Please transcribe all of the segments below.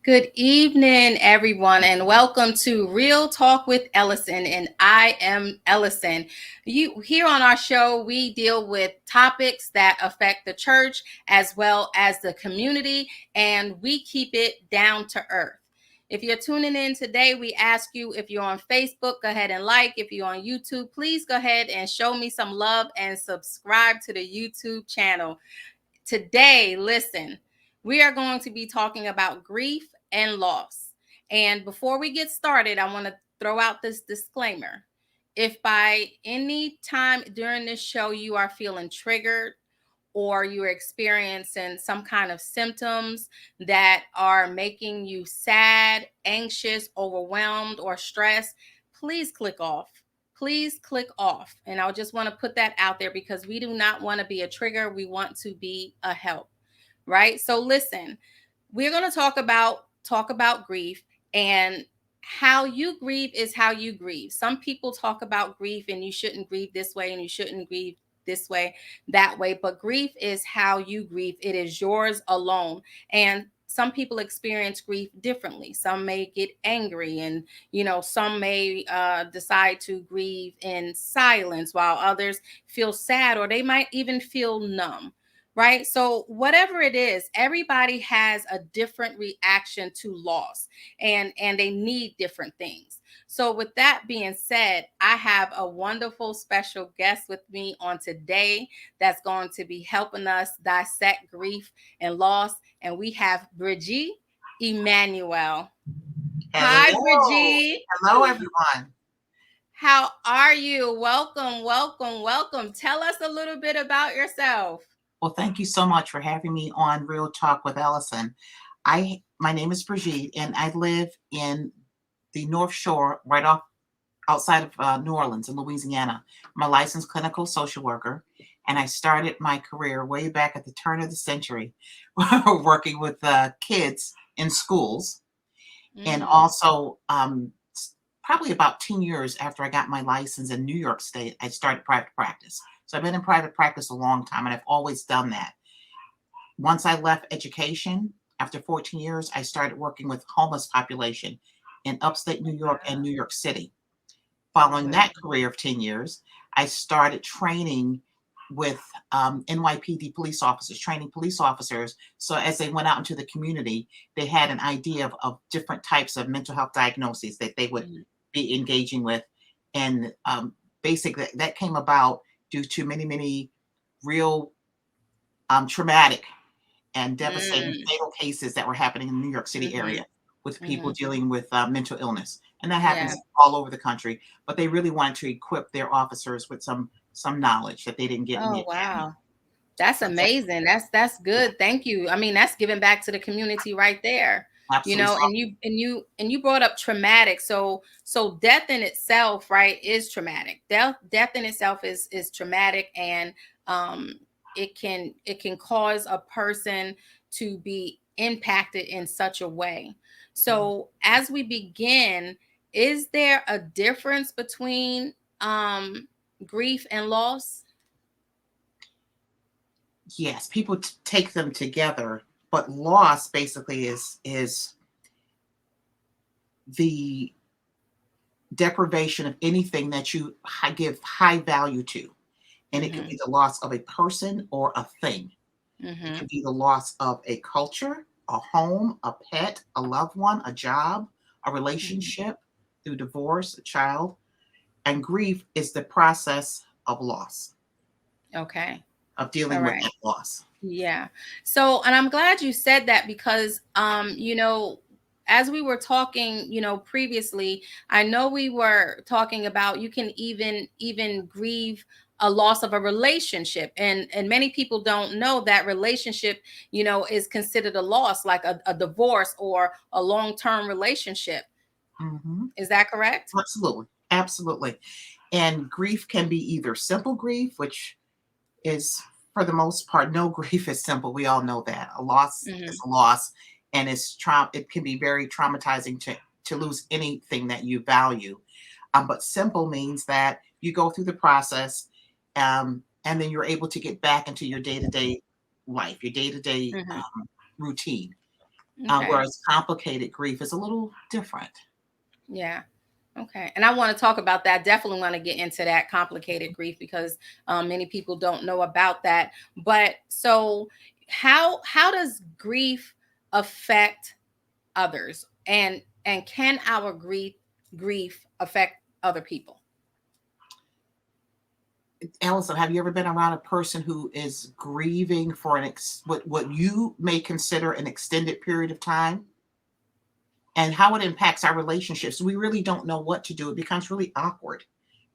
Good evening, everyone, and welcome to Real Talk with Ellison. And I am Ellison. You here on our show, we deal with topics that affect the church as well as the community, and we keep it down to earth. If you're tuning in today, we ask you if you're on Facebook, go ahead and like. If you're on YouTube, please go ahead and show me some love and subscribe to the YouTube channel. Today, listen, we are going to be talking about grief and loss. And before we get started, I want to throw out this disclaimer. If by any time during this show you are feeling triggered or you're experiencing some kind of symptoms that are making you sad, anxious, overwhelmed, or stressed, please click off. Please click off. And I just want to put that out there because we do not want to be a trigger. We want to be a help, right? So listen, we're going to talk about grief, and how you grieve is how you grieve. Some people talk about grief and you shouldn't grieve this way and you shouldn't grieve this way, that way, but grief is how you grieve. It is yours alone. And some people experience grief differently. Some may get angry, and some may decide to grieve in silence, while others feel sad, or they might even feel numb, right? So whatever it is, everybody has a different reaction to loss, and they need different things. So with that being said, I have a wonderful special guest with me on today that's going to be helping us dissect grief and loss, and we have Brigitte Emmanuel. Hi, Hello. Brigitte. Hello, everyone. How are you? Welcome, welcome, welcome. Tell us a little bit about yourself. Well, thank you so much for having me on Real Talk with Ellison. My name is Brigitte, and I live in the North Shore, right off outside of New Orleans in Louisiana. I'm a licensed clinical social worker, and I started my career way back at the turn of the century, working with kids in schools, and Mm, also probably about 10 years after I got my license in New York State, I started private practice. So I've been in private practice a long time, and I've always done that. Once I left education, after 14 years, I started working with homeless population in upstate New York and New York City. Following wow. that career of 10 years, I started training with NYPD police officers, training police officers. So as they went out into the community, they had an idea of different types of mental health diagnoses that they would Mm, be engaging with. And basically, that came about due to many, many real traumatic and devastating mm, fatal cases that were happening in the New York City mhm, area with people mhm. dealing with mental illness. And that Yeah. happens all over the country. But they really wanted to equip their officers with some knowledge that they didn't get in the Oh, academy. wow. That's So that's amazing. That's yeah, good. Thank you. I mean, that's giving back to the community right there. absolutely. So, And you brought up traumatic. So death in itself, right, is traumatic. Death in itself is traumatic, and um it can cause a person to be impacted in such a way. So as we begin, is there a difference between grief and loss? yes, people take them together, but loss basically is the deprivation of anything that you give high value to. And it could Mm-hmm. be the loss of a person or a thing. It Mm-hmm. can be the loss of a culture, a home, a pet, a loved one, a job, a Mhm. relationship, through divorce, a child. And grief is the process of loss, Okay. of All dealing with right. that loss. Yeah. So, and I'm glad you said that because, as we were talking, previously, I know we were talking about you can even grieve a loss of a relationship, and many people don't know that relationship, is considered a loss, like a divorce or a long-term relationship. Hmm. Is that correct? Absolutely. Absolutely. And grief can be either simple grief, which is, for the most part, no grief is simple. We all know that. A loss is Mm-hmm. a loss, and it can be very traumatizing to lose anything that you value. But simple means that you go through the process, and then you're able to get back into your day to day life, your day to day Mm-hmm. routine. Okay. Whereas complicated grief is a little different. Yeah. Okay. And I want to talk about that. Definitely want to get into that complicated grief because many people don't know about that. But so how does grief affect others? And can our grief affect other people? Allison, have you ever been around a person who is grieving for what you may consider an extended period of time? And how it impacts our relationships. We really don't know what to do. It becomes really awkward.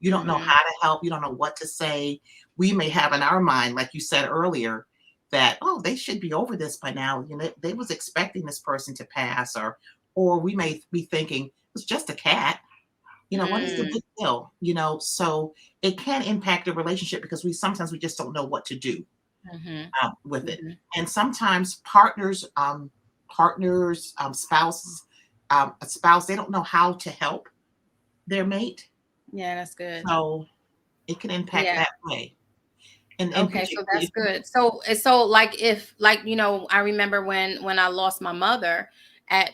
You don't know Mm-hmm. how to help. You don't know what to say. We may have in our mind, like you said earlier, that, oh, they should be over this by now. You know, they was expecting this person to pass, or we may be thinking it's just a cat. You know, what is the Mm, big deal? You know, so it can impact the relationship because we just don't know what to do mm-hmm. with it. Mm-hmm. And sometimes spouses, a spouse, they don't know how to help their mate. Yeah, that's good. So it can impact Yeah. that way. And Okay, so particularly that's if you, good. So like if like I remember when I lost my mother at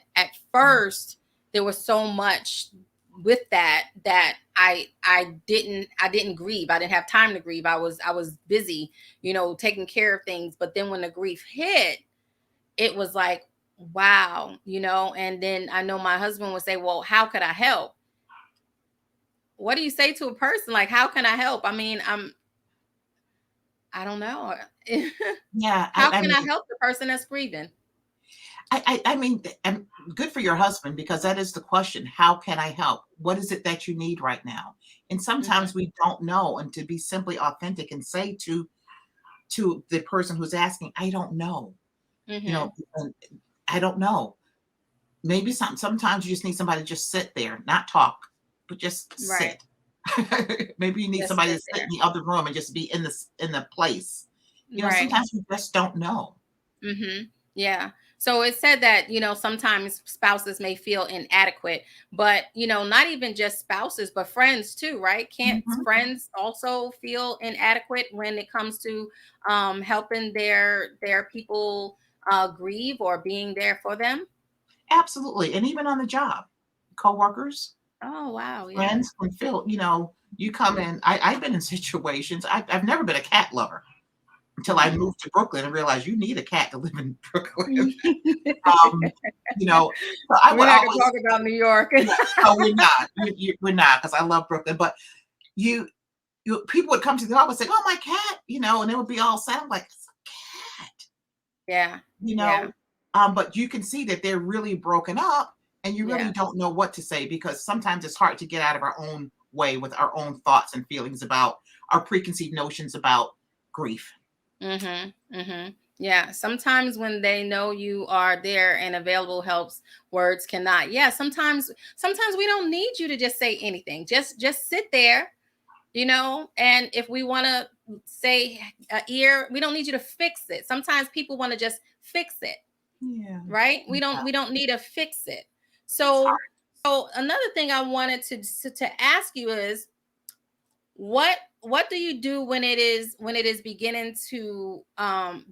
first there was so much with that I didn't grieve. I didn't have time to grieve. I was busy, taking care of things. But then when the grief hit, it was like, wow, and then I know my husband would say, "Well, how could I help?" What do you say to a person like, "How can I help?" I mean, I don't know. yeah, How I can I mean, help the person that's grieving? I mean, and good for your husband because that is the question. How can I help? What is it that you need right now? And Mhm, sometimes we don't know, and to be simply authentic and say to the person who's asking, I don't know. You know, mhm. and I don't know. Maybe sometimes you just need somebody to just sit there, not talk, but just Right. sit. Maybe you need Just somebody sit to sit there. in the other room and just be in the place. You know, Right. sometimes we just don't know. Mhm. Yeah. So it said that, sometimes spouses may feel inadequate, but, not even just spouses, but friends too, right? Can't Mhm. friends also feel inadequate when it comes to helping their people grieve or being there for them? Absolutely. And even on the job, coworkers, Oh, wow. Yeah. friends can feel, you come in. I've been in situations. I've never been a cat lover until I Mhm. moved to Brooklyn and realized you need a cat to live in Brooklyn. Um, you know, so I We're would not gonna always, talk about New York. yeah, no, we're not. We're not because I love Brooklyn. But you, people would come to the office and say, "Oh, my cat," and they would be all sad. I'm like, "It's a cat," Yeah. you Yeah. know. But you can see that they're really broken up, and you really Yeah. don't know what to say because sometimes it's hard to get out of our own way with our own thoughts and feelings about our preconceived notions about grief. Mhm. Mhm. Yeah. Sometimes when they know you are there and available helps, words cannot. Yeah. Sometimes we don't need you to just say anything. Just sit there, and if we want to say a ear, we don't need you to fix it. Sometimes people want to just fix it, Yeah, right? We yeah, don't we don't need to fix it. it's hard. So another thing I wanted to ask you is what do you do when it is beginning to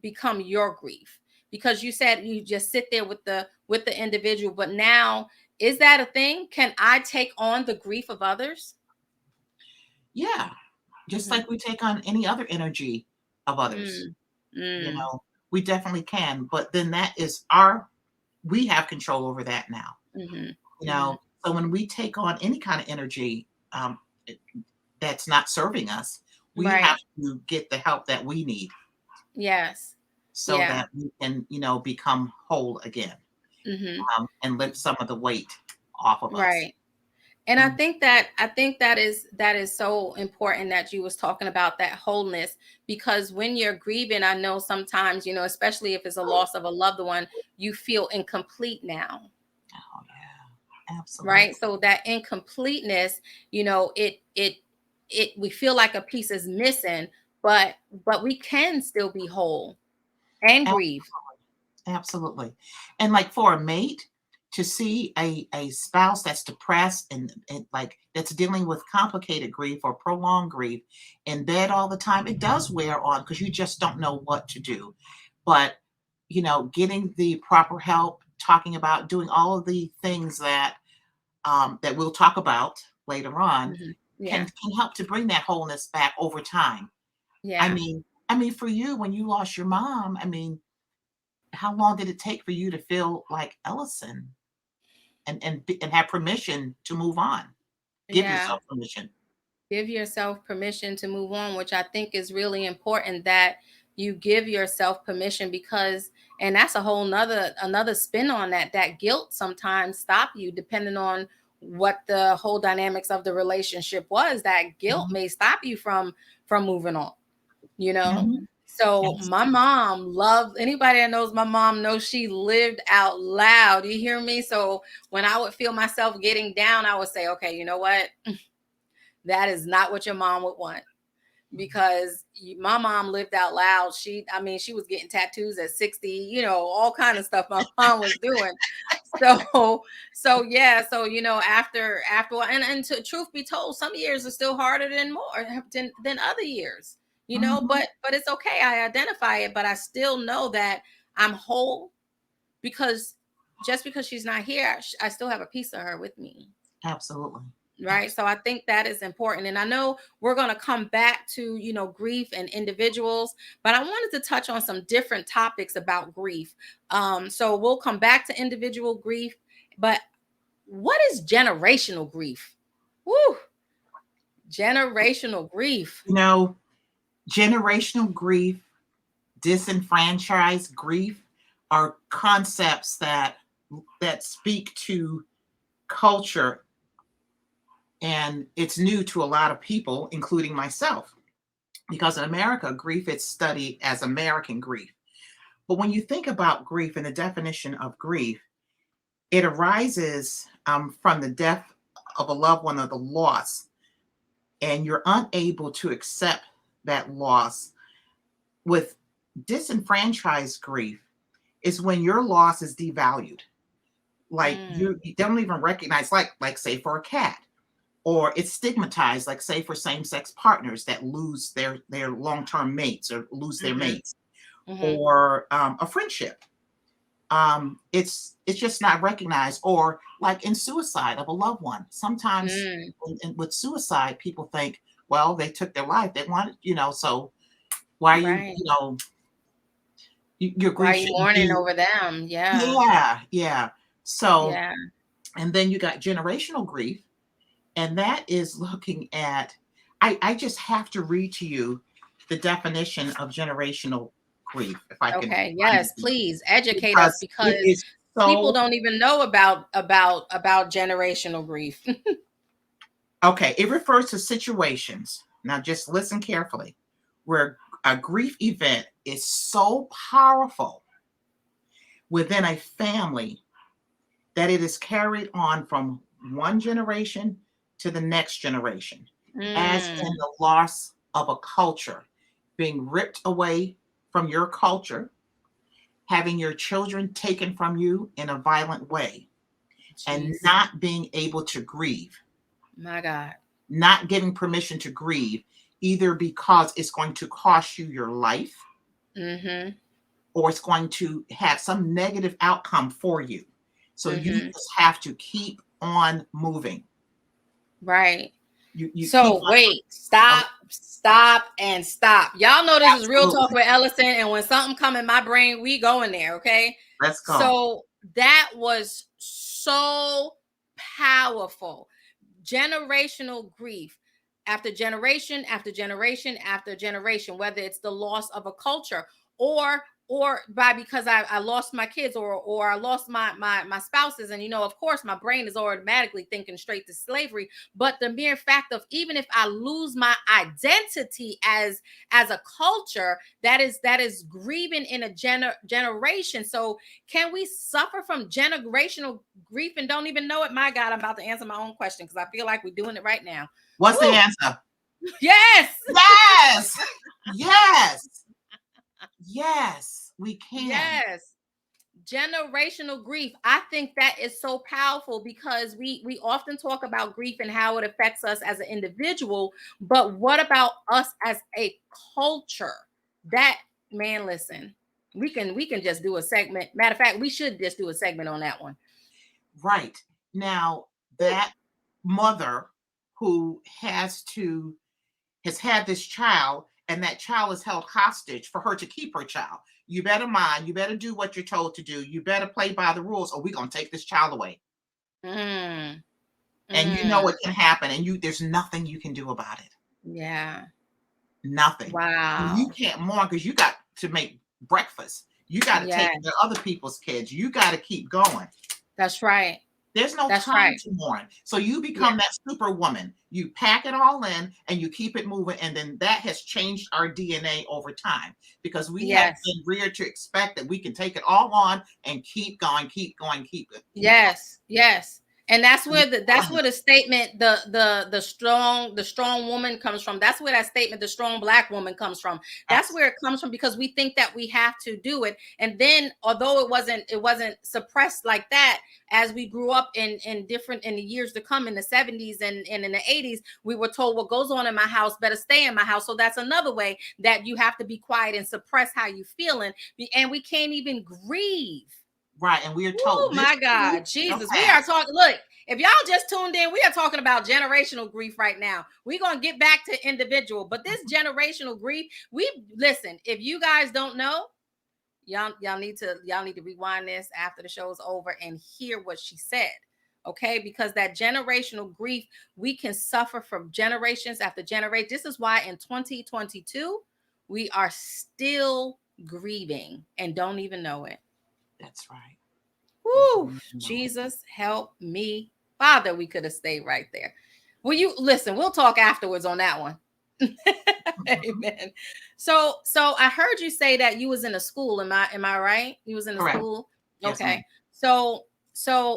become your grief, because you said you just sit there with the individual, but now is that a thing? Can I take on the grief of others? Yeah, just Mm-hmm. like we take on any other energy of others. Mm, You mm, know, we definitely can, but then that is our we have control over that now, mm-hmm, you mm-hmm. know? So when we take on any kind of energy, it that's not serving us, we have Right. to get the help that we need Yes. so Yeah. that we can, become whole again, Mm-hmm. and lift some of the weight off of us. Right. And I Mm, think that is so important that you was talking about that wholeness, because when you're grieving, I know sometimes, especially if it's a loss of a loved one, you feel incomplete now, oh, yeah, absolutely. right? So that incompleteness, it we feel like a piece is missing, but we can still be whole and grieve. Absolutely. And like for a mate to see a spouse that's depressed and like that's dealing with complicated grief or prolonged grief in bed all the time, it does wear on because you just don't know what to do. But getting the proper help talking about, doing all of the things that that we'll talk about later on, Yeah. can help to bring that wholeness back over time. I Yeah. mean, for you, when you lost your mom, I mean, how long did it take for you to feel like Ellison and have permission to move on? Give Yeah. yourself permission. Give yourself permission to move on, which I think is really important, that you give yourself permission, because, and that's a whole nother another spin on that, that guilt sometimes stop you, depending on what the whole dynamics of the relationship was. That guilt Mhm, may stop you from moving on, you know. mhm. So Yes. my mom loved, anybody that knows my mom knows she lived out loud, you hear me? So when I would feel myself getting down, I would say, okay, you know what, that is not what your mom would want, Mhm, because my mom lived out loud. I mean, she was getting tattoos at 60, all kind of stuff my mom was doing. So yeah, so after and to truth be told, some years are still harder than more than other years, mhm. but it's okay. I identify it, but I still know that I'm whole, because just because she's not here, I still have a piece of her with me. Absolutely. Right. Abs So I think that is important. And I know we're going to come back to, grief and individuals, but I wanted to touch on some different topics about grief. So we'll come back to individual grief, but what is generational grief? Woo, generational grief. you know, generational grief, disenfranchised grief are concepts that speak to culture, and it's new to a lot of people, including myself, because in America, grief is studied as American grief. But when you think about grief and the definition of grief, it arises from the death of a loved one or the loss, and you're unable to accept that loss. With disenfranchised grief, is when your loss is devalued. Like Mm, you don't even recognize, like say for a cat, or it's stigmatized, like say for same-sex partners that lose their long-term mates or lose their mm-hmm, mates, mm-hmm, or a friendship. It's just not recognized, or like in suicide of a loved one. Sometimes mm, with suicide, people think, well, they took their life. They wanted, so why are you, right. your Why grief are you shouldn't mourning be. over them? Yeah. Yeah, yeah. So, Yeah. and then you got generational grief, and that is looking at, I just have to read to you the definition of generational grief, if I can Okay. find Yes, it, please educate us, because it because is people so. don't even know about generational grief. Okay, it refers to situations. Now, just listen carefully, where a grief event is so powerful within a family that it is carried on from one generation to the next generation, as in Mm, the loss of a culture, being ripped away from your culture, having your children taken from you in a violent way, and jeez, not being able to grieve, my God. not giving permission to grieve, either because it's going to cost you your life Mm-hmm. or it's going to have some negative outcome for you. So you Mm-hmm. just have to keep on moving. Right. You keep So wait, on. stop, and stop. Y'all know this is Real Talk Absolutely. with Ellison, and when something come in my brain, we go in there, okay? Let's go. So that was so powerful. Generational grief, after generation after generation after generation, whether it's the loss of a culture, or by because I lost my kids, or I lost my spouses, and of course my brain is automatically thinking straight to slavery. But the mere fact of, even if I lose my identity as a culture, that is grieving in a generation. So can we suffer from generational grief and don't even know it? My God, I'm about to answer my own question, because I feel like we're doing it right now. What's the Woo! answer? Yes, Yes. Yes. Yes. We can. yes. Generational grief. I think that is so powerful, because we often talk about grief and how it affects us as an individual, but what about us as a culture? That, man, listen. We can just do a segment. Matter of fact, we should just do a segment on that one. Right. Now, that mother who has had this child, and that child is held hostage for her to keep her child. You better mind, you better do what you're told to do. You better play by the rules, or we're gonna take this child away. Mm, And you know mm, it can happen, and there's nothing you can do about it. yeah. Nothing. You Wow. can't mourn because you got to make breakfast. You got to take Yeah, care of other people's kids. You got to keep going. that's right. There's no That's time right. to mourn. So you Yeah. become that superwoman. You pack it all in and you keep it moving. And then that has changed our DNA over time because we have Yes. been reared to expect that we can take it all on and keep going, keep going, keep it, keep Yes. Yes. And that's going. where the statement, the strong woman comes from. That's where that statement, the strong black woman, comes from. That's Yes. where it comes from, because we think that we have to do it. And then, although it wasn't suppressed like that, as we grew up in the years to come, in the 70s and in the 80s, we were told what goes on in my house better stay in my house. So that's another way that you have to be quiet and suppress how you feeling. And we can't even grieve. Right. And we are Oh told this my too God, shall Jesus. We are pass. talking. Look, if y'all just tuned in, we are talking about generational grief right now. We're going to get back to individual, but this generational grief, we listen, if you guys don't know, y'all need to rewind this after the show's over and hear what she said. Okay, because that generational grief, we can suffer from generations after generation. This is why in 2022, we are still grieving and don't even know it. That's right. And Woo, don't even know it. Jesus, help me. Father, we could have stayed right there. Will you listen? We'll talk afterwards on that one. Mhm. Amen. So I heard you say that you was in a school. Am I right? You was in a Correct. school. Yes, ma'am. Okay. So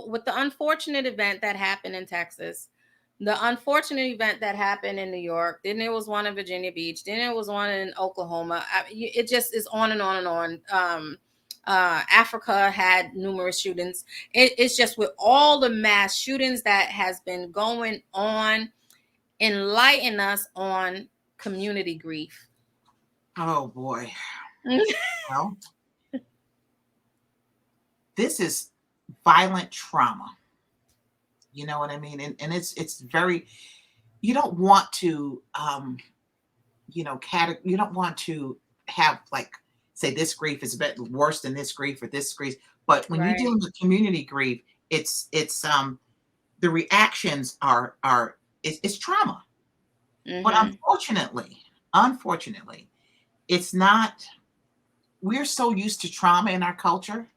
with the unfortunate event that happened in Texas, the unfortunate event that happened in New York, then there was one in Virginia Beach, then there was one in Oklahoma. It just is on and on and on. Africa had numerous shootings. It's just with all the mass shootings that has been going on, enlighten us on community grief. Oh boy. Well, this is violent trauma. You know what I mean? And it's very, you don't want to you don't want to have, like, say this grief is a bit worse than this grief or this grief. But when you're Right. dealing with community grief, it's the reactions are it's trauma. But Mm-hmm. unfortunately, it's not. We're so used to trauma in our culture.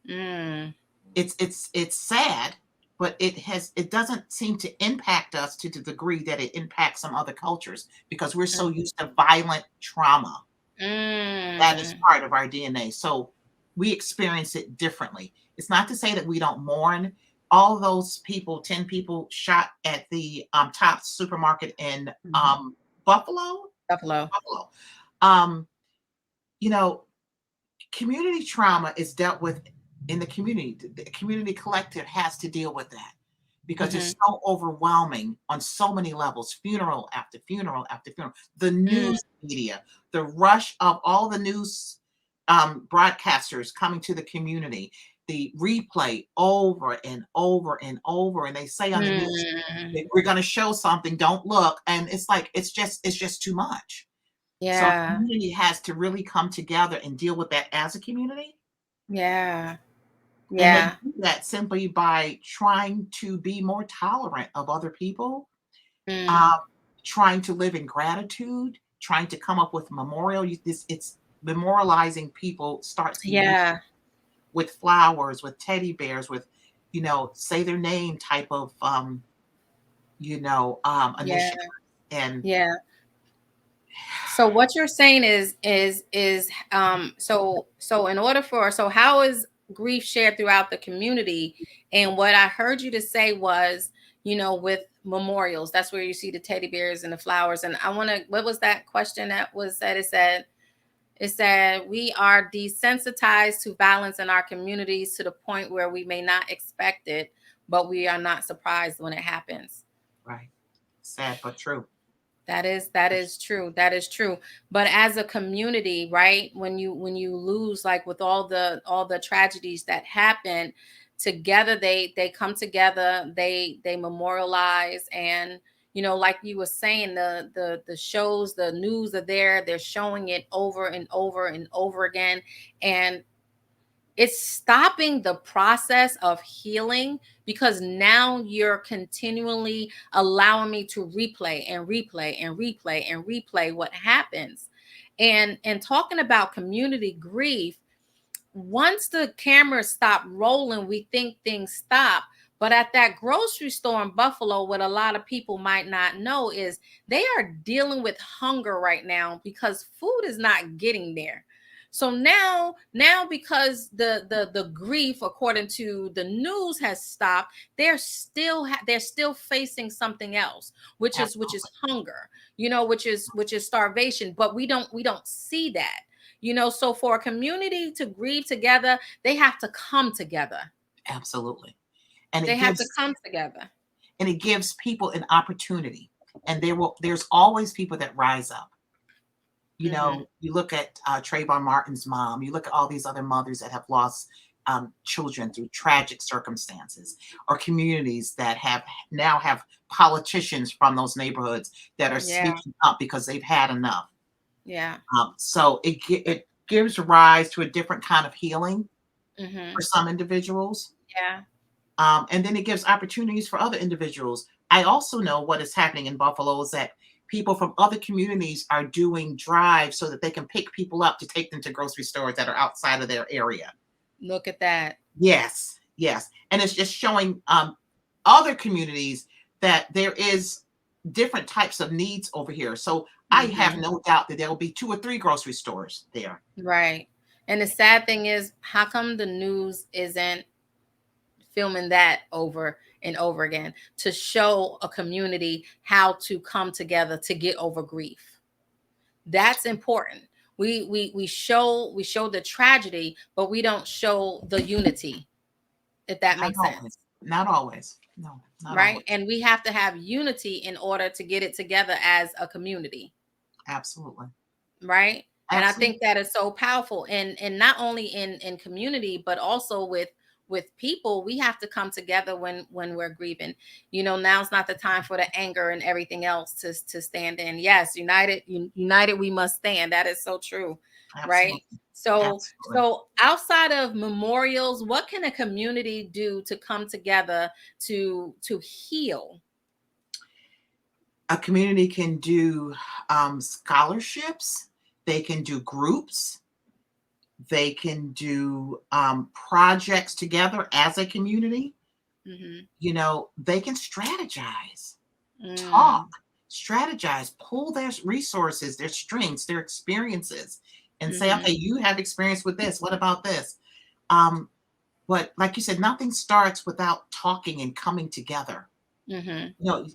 Mm. It's sad, but it doesn't seem to impact us to the degree that it impacts some other cultures because we're so Mm. used to violent trauma. That is Mm. part of our DNA. So we experience it differently. It's not to say that we don't mourn. All those people, 10 people shot at the top supermarket in Mhm. Buffalo. Buffalo. Buffalo. Um, you know, community trauma is dealt with in the community. The community collective has to deal with that because Mm-hmm. it's so overwhelming on so many levels, funeral after funeral after funeral. The Mm. news media, the rush of all the news broadcasters coming to the community, the replay over and over and over. And they say on the news, Mm. that we're going to show something, don't look. And it's like, it's just too much. So a Yeah. community has to really come together and deal with that as a community. Yeah. And they Yeah. do that simply by trying to be more tolerant of other people, Mm. um, trying to live in gratitude, trying to come up with memorial. It's memorializing people starts immediately Yeah. with flowers, with teddy bears, with, say their name type of, Yeah. initiative. And Yeah. So what you're saying is in order for so how is grief shared throughout the community? And what I heard you to say was, with memorials, that's where you see the teddy bears and the flowers. And I want to, what was that question that was said? It said we are desensitized to violence in our communities to the point where we may not expect it, but we are not surprised when it happens. right, sad but true. That is true. That is true. But as a community, right? When you lose, like with all the tragedies that happen, together they come together, they memorialize, and like you were saying, the shows, the news are there, they're showing it over and over and over again, and it's stopping the process of healing, because now you're continually allowing me to replay and replay and replay and replay what happens. And talking about community grief, once the cameras stop rolling, we think things stop. But at that grocery store in Buffalo, what a lot of people might not know is they are dealing with hunger right now because food is not getting there. So now because the grief, according to the news, has stopped, they're still facing something else, which is Absolutely. hunger, which is starvation. But we don't see that. So for a community to grieve together, they have to come together. Absolutely. And They have to come together. it gives people an opportunity. And there's always people that rise up. Hmm. You look at Trayvon Martin's mom, you look at all these other mothers that have lost children through tragic circumstances, or communities that have politicians from those neighborhoods that are Yeah, speaking up because they've had enough. yeah. So it gives rise to a different kind of healing Hmm. for some individuals. Yeah. And then it gives opportunities for other individuals. I also know what is happening in Buffalo is that people from other communities are doing drives so that they can pick people up to take them to grocery stores that are outside of their area. Look at that. Yes, yes. And it's just showing other communities that there is different types of needs over here. So I have Hmm. no doubt that there will be two or three grocery stores there. Right. And the sad thing is, how come the news isn't filming that over and over again to show a community how to come together to get over grief? That's important. We show the tragedy, but we don't show the unity, if that Not makes always. sense. Not always. No, not Right? always. And we have to have unity in order to get it together as a community. Absolutely. Right? And I Absolutely. think that is so powerful, and not only in community, but also with people. We have to come together when we're grieving. Now's not the time for the anger and everything else to stand in. Yes, united we must stand. That is so true. Right? Absolutely. so Absolutely. so outside of memorials, what can a community do to come together to heal? A community can do scholarships, they can do groups, they can do projects together as a community. Hmm. They can strategize, talk, Mm, strategize, pull their resources, their strengths, their experiences, and say, hmm. okay, you have experience with this. What about this? Um, but like you said, nothing starts without talking and coming together. Hmm.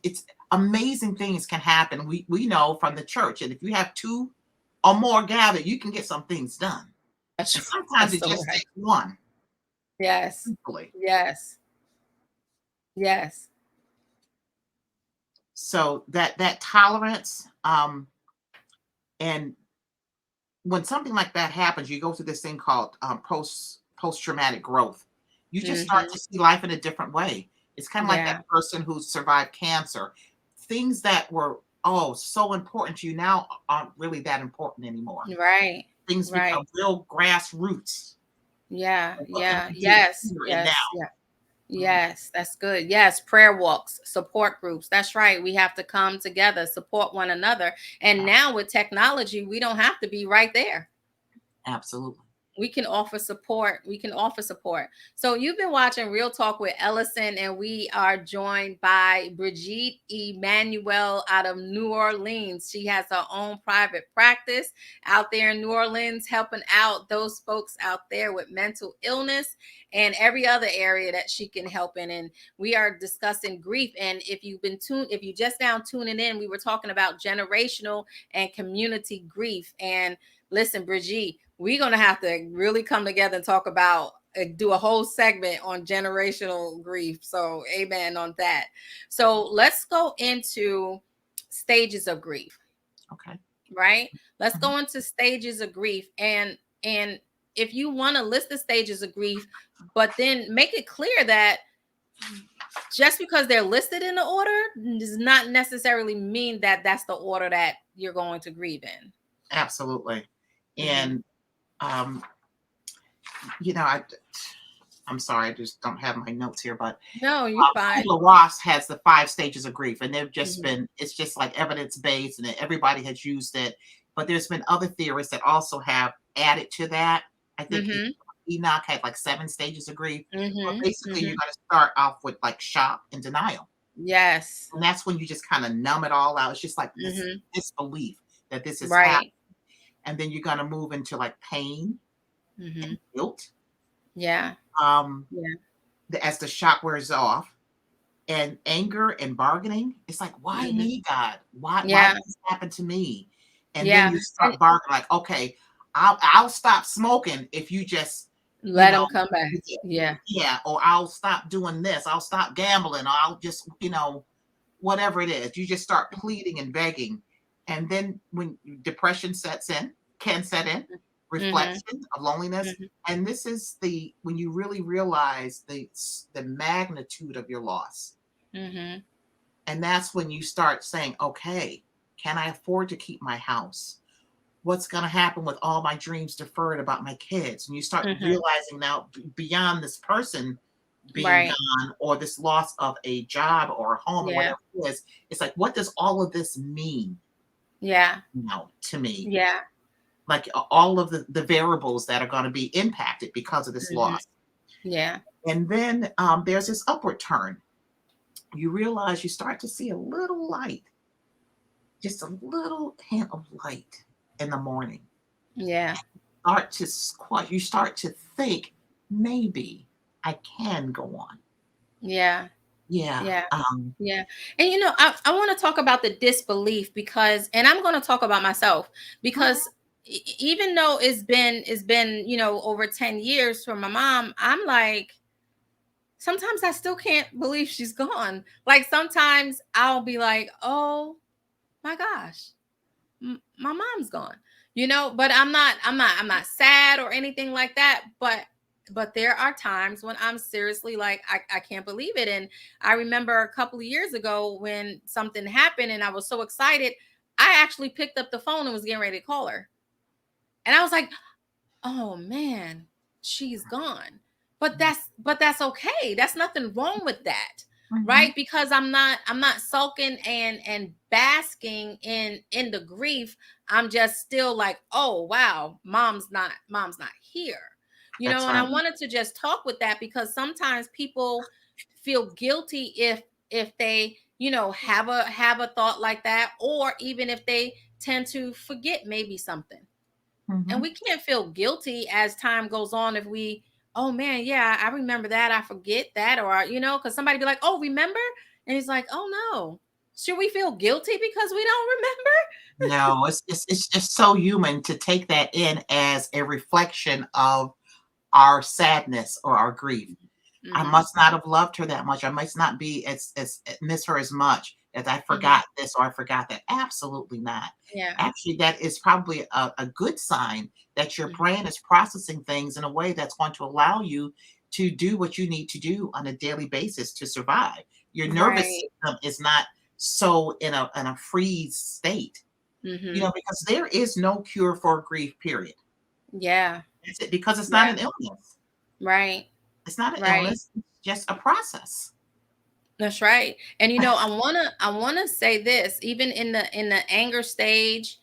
It's amazing things can happen. We know from the church, and if you have two or more gathered, you can get some things done. And That's sometimes that's it so just right. takes one, Yes. truthfully. Yes. Yes. So that tolerance, and when something like that happens, you go through this thing called post traumatic growth. You just start Hmm. to see life in a different way. It's kind of like Yeah. that person who survived cancer. Things that were so important to you now aren't really that important anymore. Right. Things Right. become real grassroots Yeah. of what we Yeah. can do Yes. here and Yes. now. Yeah. Mhm. Yes. That's good. Yes. Prayer walks, support groups. That's right. We have to come together, support one another. And now with technology, we don't have to be right there. Absolutely. We can offer support. So you've been watching Real Talk with Ellison, and we are joined by Brigitte Emmanuel out of New Orleans. She has her own private practice out there in New Orleans, helping out those folks out there with mental illness and every other area that she can help in. And we are discussing grief. And if you just now tuning in, we were talking about generational and community grief. And listen, Brigitte, we're going to have to really come together and talk about, do a whole segment on generational grief. So, amen on that. So, let's go into stages of grief. Okay. Right? Let's Mhm. go into stages of grief. And if you want to list the stages of grief, but then make it clear that just because they're listed in the order does not necessarily mean that that's the order that you're going to grieve in. Absolutely. Mm-hmm. And um, you know, I'm sorry, I just don't have my notes here, but No, you're fine. Kubler-Ross has the 5 stages of grief, and they've just Mm-hmm. been, it's just like evidence-based, and everybody has used it. But there's been other theorists that also have added to that. I think Mm-hmm. Enoch had like 7 stages of grief. But Mm-hmm. basically, Mm-hmm. you're going to start off with like shock and denial. Yes. And that's when you just kind of numb it all out. It's just like this Mm-hmm. disbelief that this is happening. Right. And then you're going to move into like pain Mm-hmm. and guilt. Yeah. Um, Yeah. as the shock wears off, and anger and bargaining. It's like, why Mm-hmm. me, God? Why Yeah. did this happen to me? And then Yeah. you And start bargaining like, okay, I'll stop smoking if you just, you let know, them come back. Yeah. yeah, or I'll stop doing this, I'll stop gambling, or I'll just, whatever it is. You just start pleading and begging. And then when depression can set in, Mm-hmm. reflection of loneliness. Mm-hmm. And this is when you really realize the magnitude of your loss. Mm-hmm. And that's when you start saying, okay, can I afford to keep my house? What's going to happen with all my dreams deferred about my kids? And you start Mm-hmm. realizing now, beyond this person being Right. gone, or this loss of a job or a home or Yeah. whatever it is, it's like, what does all of this mean Yeah. now to me? Yeah. Like all of the variables that are going to be impacted because of this Mm-hmm. loss. Yeah. And then there's this upward turn. You realize you start to see a little light, just a little hint of light in the morning. Yeah. You start to think, maybe I can go on. Yeah. Yeah. Yeah. Yeah. And I want to talk about the disbelief because, and I'm going to talk about myself Mhm. because even though it's been over 10 years from my mom, I'm like, sometimes I still can't believe she's gone. Like sometimes I'll be like, oh my gosh, my mom's gone, but I'm not sad or anything like that, but there are times when I'm seriously like, I can't believe it. And I remember a couple of years ago when something happened and I was so excited, I actually picked up the phone and was getting ready to call her, and I was like, oh man, she's gone. But that's okay. That's nothing wrong with that. Mhm. Right? Because I'm not sulking and basking in the grief. I'm just still like, oh wow, mom's not here. That's And I right. wanted to just talk with that because sometimes people feel guilty if they, have a thought like that, or even if they tend to forget maybe something. And Mhm. we can't feel guilty as time goes on if we, oh man, yeah, I remember that. I forget that. Or, because somebody be like, oh, remember? And he's like, oh no. Should we feel guilty because we don't No, it's just so human to take that in as a reflection of our sadness or our grief. I remember? must not have loved her that much. I must not be as miss her as much as I Hmm. forgot this or I forgot that. Absolutely not. Yeah. Actually, that is probably a good sign that your Hmm. brain is processing things in a way that's going to allow you to do what you need to do on a daily basis to survive. Your nervous Right. system is not so in a freeze state, Hmm. because there is no cure for grief, period. Yeah. That's it, because it's not Yeah. an illness. Right. It's not an Right. illness, it's just a process. That's right. And I wanna say this, even in the anger stage,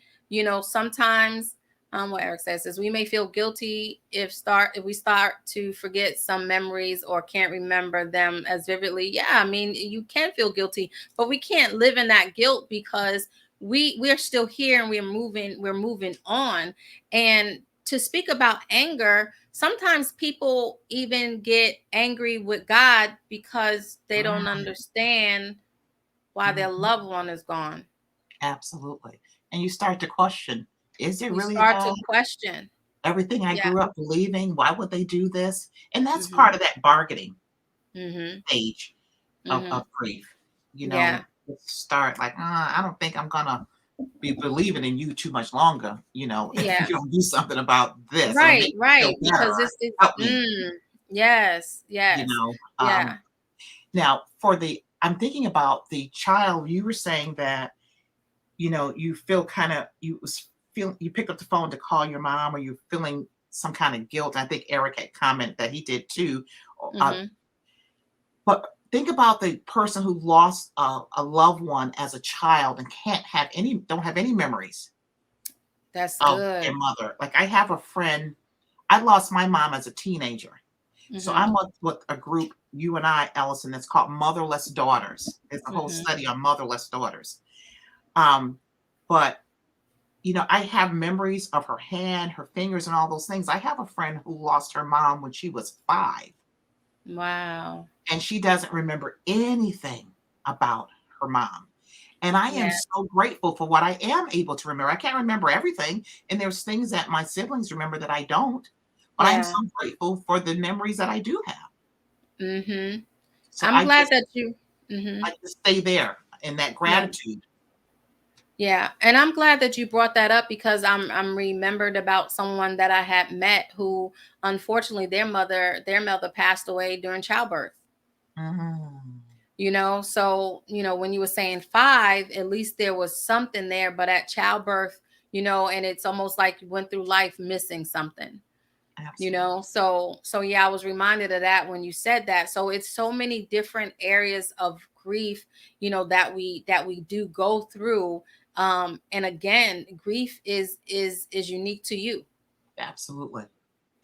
sometimes what Eric says is we may feel guilty if we start to forget some memories or can't remember them as vividly. Yeah, I mean, you can feel guilty, but we can't live in that guilt because we're still here and we're moving on. And to speak about anger, sometimes people even get angry with God because they don't Mm, understand why their mhm, loved one is gone. absolutely. And you start to question, is there You really a start to God? question. Everything I Yeah. grew up believing, why would they do this? And that's Mhm. part of that bargaining Mhm. stage of Mhm. grief. You know, Yeah. start like, I don't think I'm gonna be believing in you too much longer, if you Yeah. don't do something about this or Right, make me feel right. better Because or it's help me, yes, you yes. know. Yeah. Now I'm thinking about the child, you were saying that, you feel kind of you pick up the phone to call your mom, or you're feeling some kind of guilt. I think Eric had commented that he did too. Uh, Mhm. but think about the person who lost a loved one as a child and don't have any memories That's of their good. mother. Like I have a friend, I lost my mom as a teenager. So Mhm. I'm with a group, you and I, Ellison, that's called Motherless Daughters. It's a whole Mhm. study on motherless daughters. Um, but I have memories of her hand, her fingers, and all those things. I have a friend who lost her mom when she was 5, Wow. and she doesn't remember anything about her mom. And I am Yeah. so grateful for what I am able to remember. I can't remember everything, and there's things that my siblings remember that I don't, but I'm Yeah. so grateful for the memories that I do have. Mhm. So I'm glad that you mhm. I just stay there in that Yeah. gratitude. Yeah, and I'm glad that you brought that up because I'm remembered about someone that I had met who unfortunately their mother passed away during childbirth. Mhm. So when you were saying 5, at least there was something there, but at childbirth, and it's almost like you went through life missing something. Absolutely. So yeah, I was reminded of that when you said that. So it's so many different areas of grief, that we do go through. And again, grief is unique to you. Absolutely.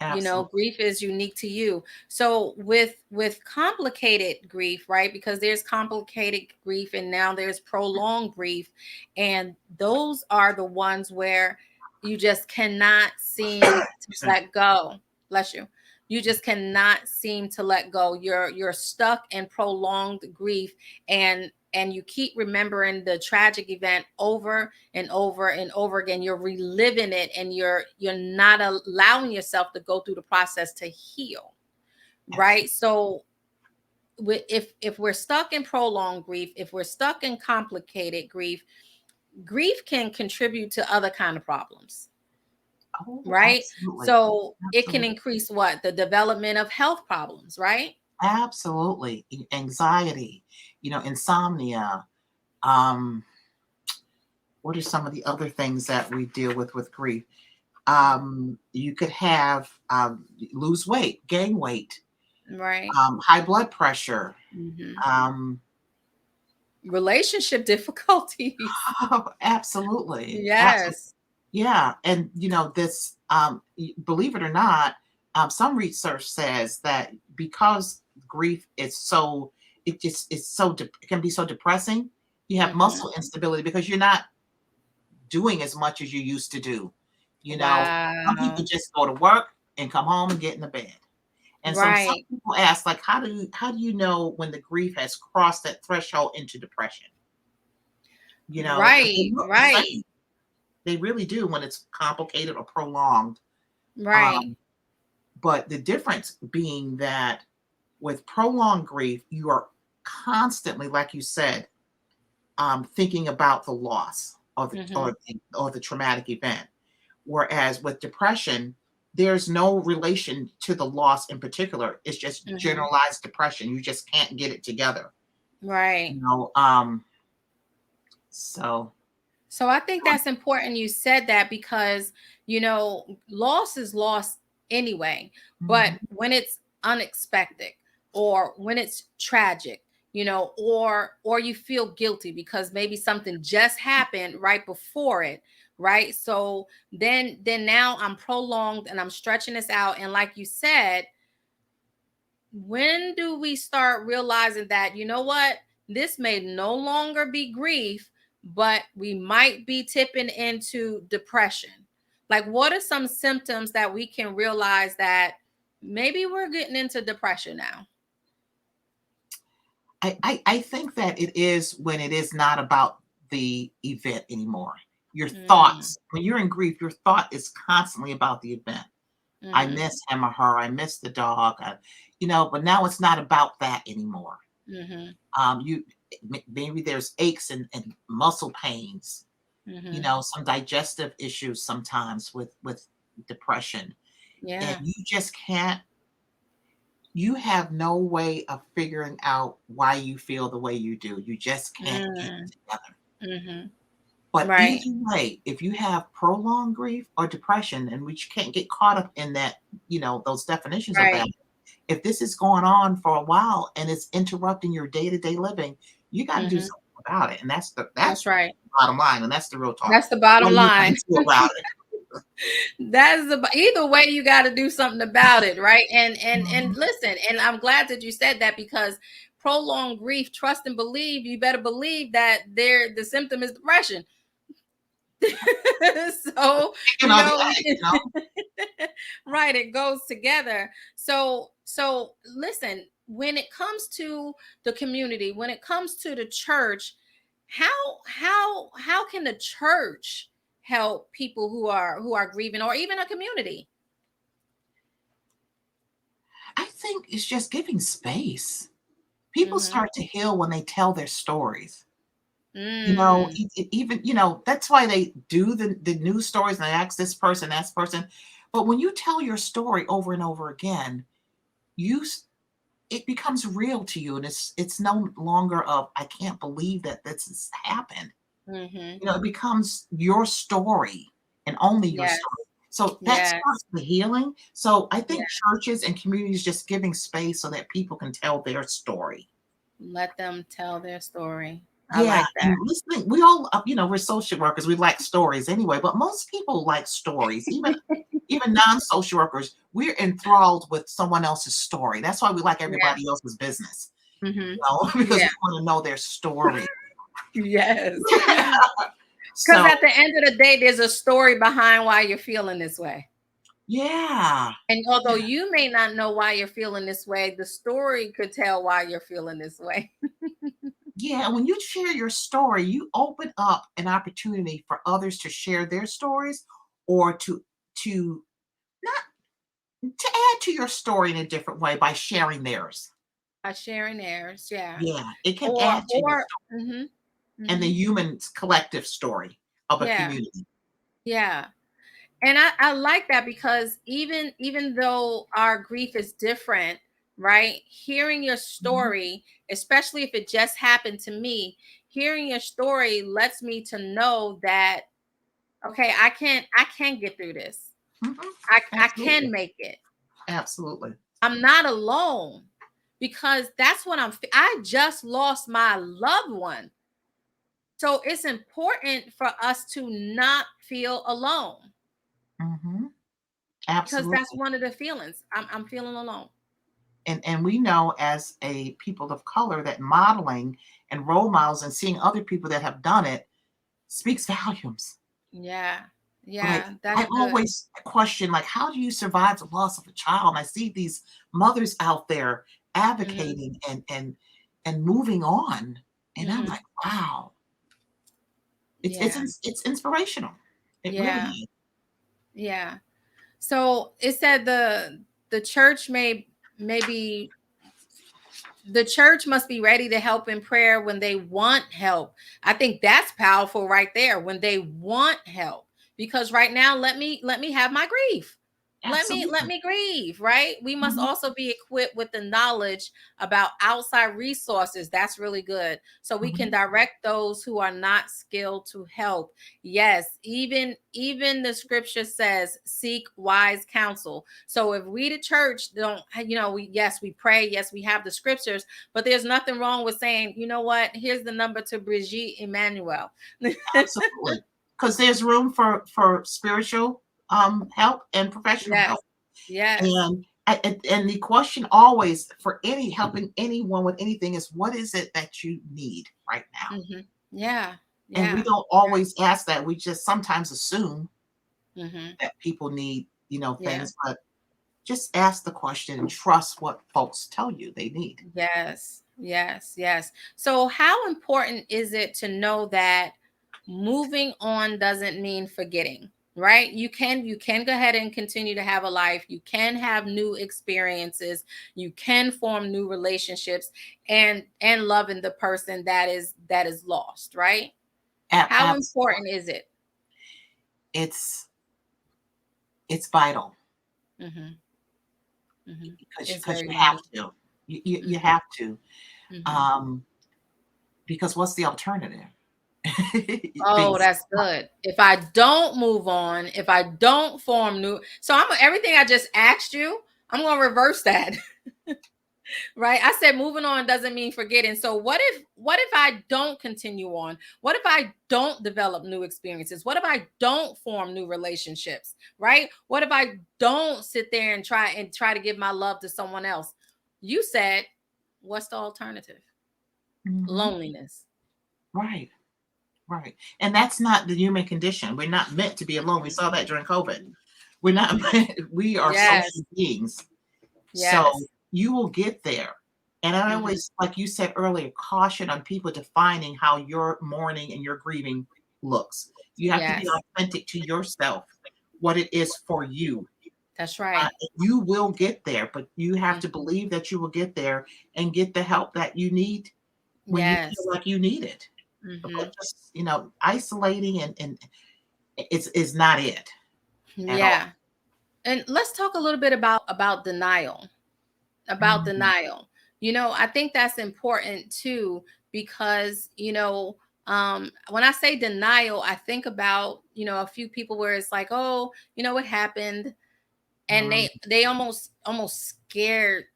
Absolutely. Grief is unique to you. So with complicated grief, right? Because there's complicated grief and now there's prolonged grief, and those are the ones where you just cannot seem to Excuse me. let go. Bless you. You just cannot seem to let go. You're stuck in prolonged grief, and you keep remembering the tragic event over and over and over again. You're reliving it, and you're not allowing yourself to go through the process to heal, right? Absolutely. So if we're stuck in prolonged grief, if we're stuck in complicated grief, grief can contribute to other kind of problems, Oh, right? absolutely. So it can Absolutely. increase what? The development of health problems, right? Absolutely. Anxiety, insomnia. Um, what are some of the other things that we deal with grief? You could have lose weight, gain weight, Right. high blood pressure. Hmm. Um, Relationship difficulties. absolutely. Absolutely. Yes. Yeah. And this, believe it or not, some research says that because grief is so, it can be so depressing. You have Hmm. muscle instability because you're not doing as much as you used to do. Some people Wow. just go to work and come home and get in the bed. And so some Right. people ask, like, how do you know when the grief has crossed that threshold into depression? Because they Right. look the Right. same. They really do when it's complicated or prolonged. Right. Um, but the difference being that with prolonged grief, you are constantly, like you said, thinking about the loss or the Hmm. or the, or the traumatic event. Whereas with depression, there's no relation to the loss in particular. It's just Hmm. generalized depression. You just can't get it together. Right. You know, um, so So I think that's important you said that because, loss is loss anyway. But mhm, when it's unexpected or when it's tragic, or you feel guilty because maybe something just happened right before it, right? So then now I'm prolonged and I'm stretching this out. And like you said, when do we start realizing that, this may no longer be grief, but we might be tipping into depression? Like, what are some symptoms that we can realize that maybe we're getting into depression now? I think that it is when it is not about the event anymore. Your Mm, thoughts, when you're in grief, your thought is constantly about the event. I mm-hmm. miss him or her. I miss the dog. But now it's not about that anymore. Mhm. You maybe there's aches and muscle pains, Mhm. some digestive issues sometimes with depression, and Yeah. you have no way of figuring out why you feel the way you do. You just can't get it Mm. together. Mhm. But Right. either way, if you have prolonged grief or depression, and we can't get caught up in that, those definitions of that. Right. If this is going on for a while and it's interrupting your day-to-day living, you got to do Mhm. something about it. And that's That's right. the bottom line, and that's the real talk. That's the What bottom are you going line. to do about it? That's the either way you got to do something about it, right? And Mhm. listen, and I'm glad that you said that because prolonged grief, trust and believe, you better believe that the symptom is depression. So, Chicken or the egg, right, it goes together. So listen, when it comes to the community, when it comes to the church, how can the church help people who are grieving, or even a community? I think it's just giving space. People Mhm. start to heal when they tell their stories. Mm. Even, that's why they do the news stories and they ask this person, that person. But when you tell your story over and over again, you s- it becomes real to you, and it's no longer of I can't believe that this has happened. Mhm. It becomes your story and only your Yes. story. So that Yes. starts the healing. So I Yeah. think churches and communities just giving space so that people can tell their story. Let them tell their story. I Yeah, like that. and listening, we all, we're social workers. We like stories anyway, but most people like stories. Even non-social workers, we're enthralled with someone else's story. That's why we like Yeah. everybody else's business, Mhm. because Yeah. we want to know their story. Yes. Because So at the end of the day, there's a story behind why you're feeling this way. yeah, And although yeah. you may not know why you're feeling this way, the story could tell why you're feeling this way. Yeah, when you share your story, you open up an opportunity for others to share their stories, or to not to add to your story in a different way by sharing theirs. By sharing theirs, yeah. Yeah, it can Or add to your or story mhm, and the mhm. human collective story of a Yeah, community. yeah. And I like that because even though our grief is different, right? Hearing your Mhm. story, especially if it just happened to me, hearing your story lets me to know that okay, I can get through this. Mhm. I Absolutely, can make it. absolutely. I'm not alone because that's what I just lost my loved one. So it's important for us to not feel alone Mhm. because that's Absolutely. one of the feelings. I'm feeling alone. And we know as a people of color that modeling and role models and seeing other people that have done it speaks volumes. Yeah. Like, Yeah, that's I good. always question, like, how do you survive the loss of a child? And I see these mothers out there Mhm. advocating and moving on, and I'm Mhm. like, wow, Yeah. it's inspirational. It really Yeah. is. Yeah. So it said the church may maybe the church must be ready to help in prayer when they want help. I think that's powerful right there, when they want help. Because right now, let me have my grief. Let Absolutely. me grieve, right? We must Mhm. also be equipped with the knowledge about outside resources. That's really good. So we can Mhm. direct those who are not skilled to help. Yes, even the scripture says seek wise counsel. So if we the church don't, we pray, yes, we have the scriptures, but there's nothing wrong with saying, you know what, here's the number to Brigitte Emmanuel. Absolutely. Because there's room for spiritual, help and professional Yes, help. yes. And the question always for any helping anyone with anything is, "What is it that you need right now?" Hmm. Yeah, And we yeah. don't always ask that. We just sometimes assume Hmm. that people need, Yeah. things, but just ask the question and trust what folks tell you they need. Yes, yes, yes. So, how important is it to know that moving on doesn't mean forgetting? right? You can go ahead and continue to have a life. You can have new experiences. You can form new relationships and loving the person that is lost, right? How Absolutely. important is it? It's it's vital Mhm. Mhm. It's because very you have vital. to. You Mhm. have to. Mhm. Um, because what's the alternative? Being Oh, that's stuck. good. If I don't move on, if I don't form new, so I'm everything I just asked you, I'm gonna reverse that. Right? I said moving on doesn't mean forgetting. So what if I don't continue on? What if I don't develop new experiences? What if I don't form new relationships? Right? What if I don't sit there and try to give my love to someone else? You said, what's the alternative? Mhm. Loneliness. Right. Right. And that's not the human condition. We're not meant to be alone. We saw that during COVID. We're not Mhm. we are Yes. social beings. So Yes. you will get there. And I Mhm. always, like you said earlier, caution on people defining how your mourning and your grieving looks. You have to be Yes. authentic to yourself, what it is for you. That's right. You will get there, but you have to Mhm. believe that you will get there and get the help that you need when you feel Yes. like you need it. But Mhm. just, isolating and is not it at all. Yeah. And let's talk a little bit about denial. About Mhm. denial. I think that's important too because, when I say denial, I think about, a few people where it's like, oh, what happened, and Mm. they almost scared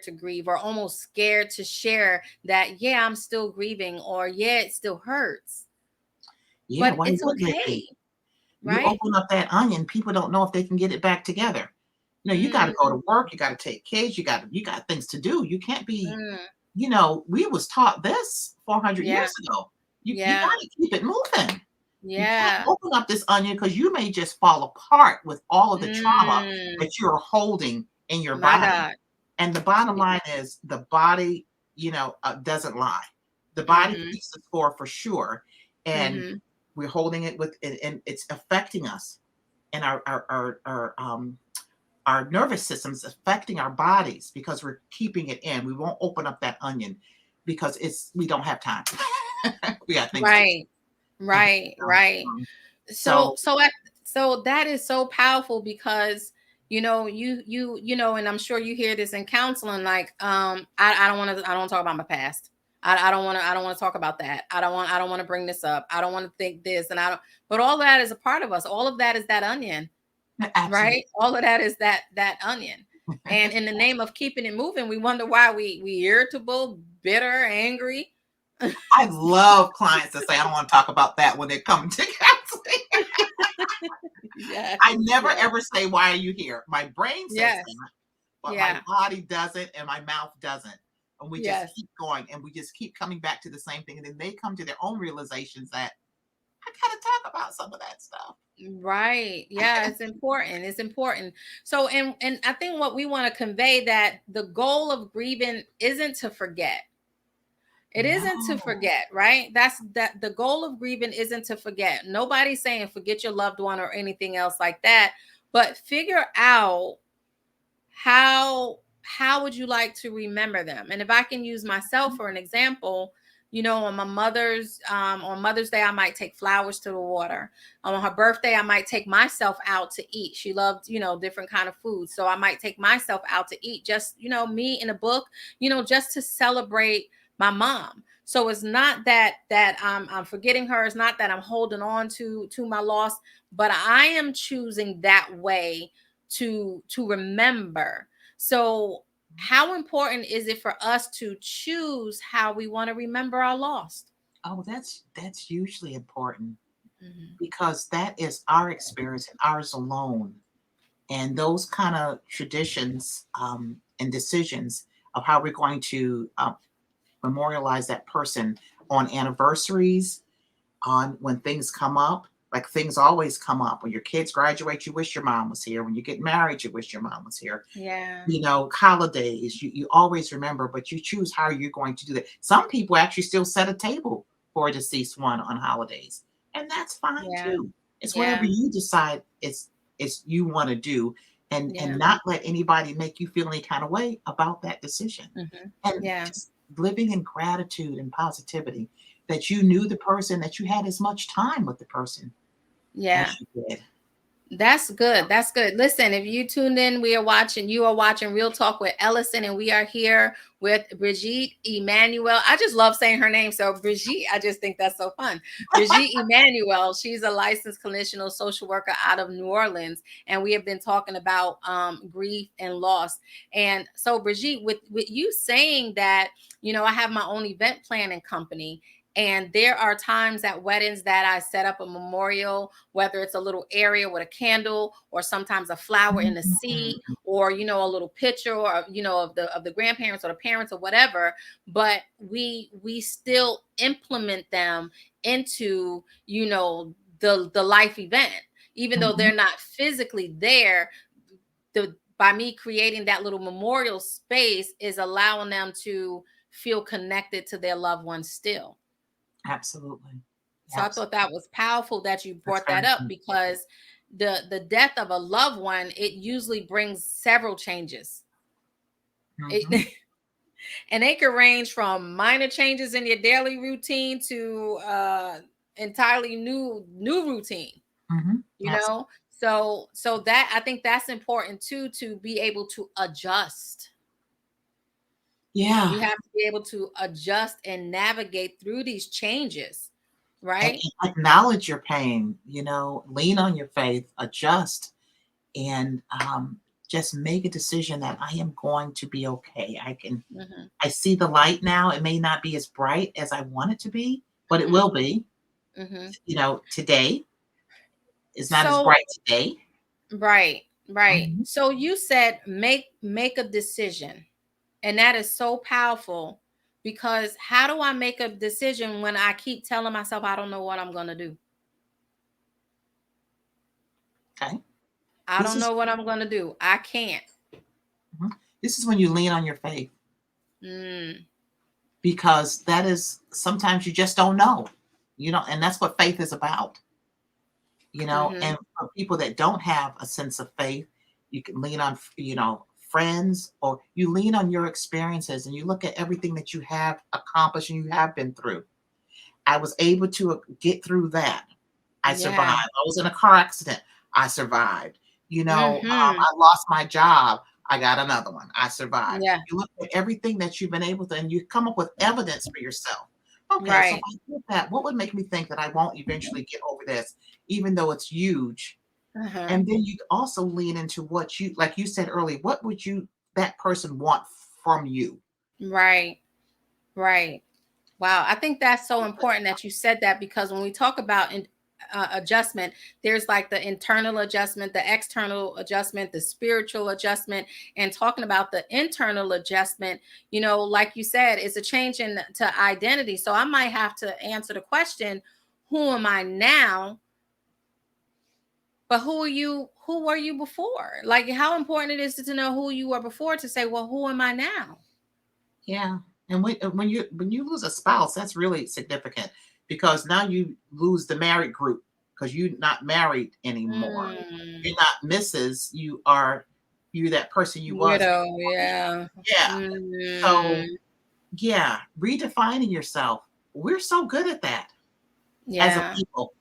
to grieve, or almost scared to share that, yeah, I'm still grieving, or yeah, it still hurts. Yeah, But why it's wouldn't they be? okay, You right? open up that onion, people don't know if they can get it back together. You gotta go Mm, to work, you gotta take kids, you got things to do. You can't be, mm, we was taught this 400 yeah, years ago. You yeah, gotta keep it moving. You can't yeah. open up this onion because you may just fall apart with all of the trauma Mm, that you're holding in your my body. God. And the bottom Yeah. line is the body, doesn't lie. The body Mhm. keeps the score for sure, and Mhm. we're holding it and it's affecting us, and our nervous system's affecting our bodies because we're keeping it in. We won't open up that onion because we don't have time. We got things to Right. do. Right. Right. Um, So so so so that is so powerful because and I'm sure you hear this in counseling, like, I don't talk about my past. I don't want to talk about that. I don't want to bring this up. I don't want to think this, and I don't, but all that is a part of us. All of that is that onion, absolutely. right? All of that is that onion. And in the name of keeping it moving, we wonder why we irritable, bitter, angry. I love clients that say, I don't want to talk about that when they come to counseling. Yes. I never Yes. ever say, why are you here? My brain says Yes. that, but my Yeah. body doesn't and my mouth doesn't. And we just Yes. keep going and we just keep coming back to the same thing. And then they come to their own realizations that I gotta talk about some of that stuff. Right. Yeah, it's important. It's important. So and I think what we want to convey, that the goal of grieving isn't to forget. It isn't to No. forget, right? That the goal of grieving isn't to forget. Nobody's saying forget your loved one or anything else like that, but figure out how would you like to remember them. And if I can use myself for an example, on Mother's Day, I might take flowers to the water. On her birthday, I might take myself out to eat. She loved, different kind of food, so I might take myself out to eat, just, me in a book, just to celebrate my mom. So it's not that I'm forgetting her. It's not that I'm holding on to my loss, but I am choosing that way to remember. So, how important is it for us to choose how we want to remember our lost? Oh, that's hugely important Mhm. because that is our experience and ours alone. And those kind of traditions and decisions of how we're going to memorialize that person on anniversaries, on when things come up. Like things always come up. When your kids graduate, you wish your mom was here. When you get married, you wish your mom was here. Yeah. Holidays, you always remember, but you choose how you're going to do that. Some people actually still set a table for a deceased one on holidays, and that's fine Yeah. too. It's whatever Yeah. you decide it's you want to do, and Yeah. not let anybody make you feel any kind of way about that decision. Hmm. And Yeah. just living in gratitude and positivity that you knew the person, that you had as much time with the person Yeah. as you did. That's good. That's good. Listen, if you tuned in, you are watching Real Talk with Ellison, and we are here with Brigitte Emmanuel. I just love saying her name. So, Brigitte, I just think that's so fun. Brigitte Emmanuel, she's a licensed clinician social worker out of New Orleans. And we have been talking about grief and loss. And so, Brigitte, with you saying that, I have my own event planning company. And there are times at weddings that I set up a memorial, whether it's a little area with a candle or sometimes a flower in the seat, Mhm. or a little picture, or of the grandparents or the parents or whatever. But we still implement them into the life event, even though Mhm. they're not physically there. The By me creating that little memorial space is allowing them to feel connected to their loved ones still. Absolutely. So I thought Absolutely. that was powerful that you That's brought that very up, good. because the death of a loved one, it usually brings several changes. Mhm. It, and they could range from minor changes in your daily routine to entirely new routine, Mhm. you Abs know? So that, I think that's important too, to be able to adjust. Yeah, We have to be able to adjust and navigate through these changes, and right? acknowledge your pain, lean on your faith, adjust, and, just make a decision that I am going to be okay. Hmm. I see the light now. It may not be as bright as I want it to be, but it Hmm. will be. Hmm. Today is not as So bright today. right, right. Mhm. So you said make a decision. And that is so powerful, because how do I make a decision when I keep telling myself I don't know what I'm going to do? Okay. I This don't is know what I'm going to do. I can't. mhm. This is when you lean on your faith, Mm, because that is sometimes you just don't know. And that's what faith is about. mhm. And for people that don't have a sense of faith, you can lean on, friends, or you lean on your experiences and you look at everything that you have accomplished and you have been through. I was able to get through that. I survived. Yeah. I was in a car accident. I survived. Mhm. I lost my job. I got another one. I survived. Yeah. You look at everything that you've been able to, and you come up with evidence for yourself. Okay, so if Right. I did that, what would make me think that I won't eventually get over this, even though it's huge? Uh-huh. And then you also lean into what you, like you said earlier, what would that person want from you? Right. Right. Wow, I think that's so important that you said that, because when we talk about adjustment, there's like the internal adjustment, the external adjustment, the spiritual adjustment, and talking about the internal adjustment, like you said, it's a change in to identity. So I might have to answer the question, who am I now? But who are you? Who were you before? Like, how important it is to know who you were before, to say, well, who am I now? Yeah. And when you lose a spouse, that's really significant, because now you lose the married group, because you're not married anymore. Mm, You're not Mrs. You're that person you was widow, before. yeah. Yeah. Mm, So yeah, redefining yourself. We're so good at that as a yeah. people.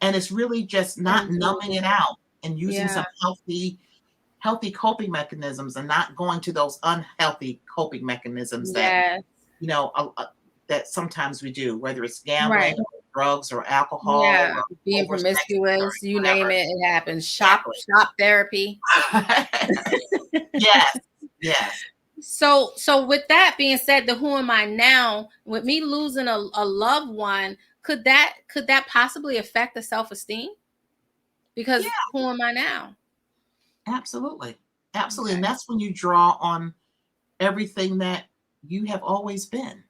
And it's really just not numbing it Individual. out and using Yeah. some healthy coping mechanisms, and not going to those unhealthy coping mechanisms Yes. you know, uh, uh, that sometimes we do, whether it's gambling Right. or drugs or alcohol Yeah. or Being over sex or promiscuous, you name whatever. it, it happens. Exactly. Shop therapy. Yes, yes. So with that being said, the who am I now, with me losing a loved one, could that possibly affect the self-esteem? Yeah, Because who am I now? absolutely. Absolutely, and Okay. that's when you draw on everything that you have always been.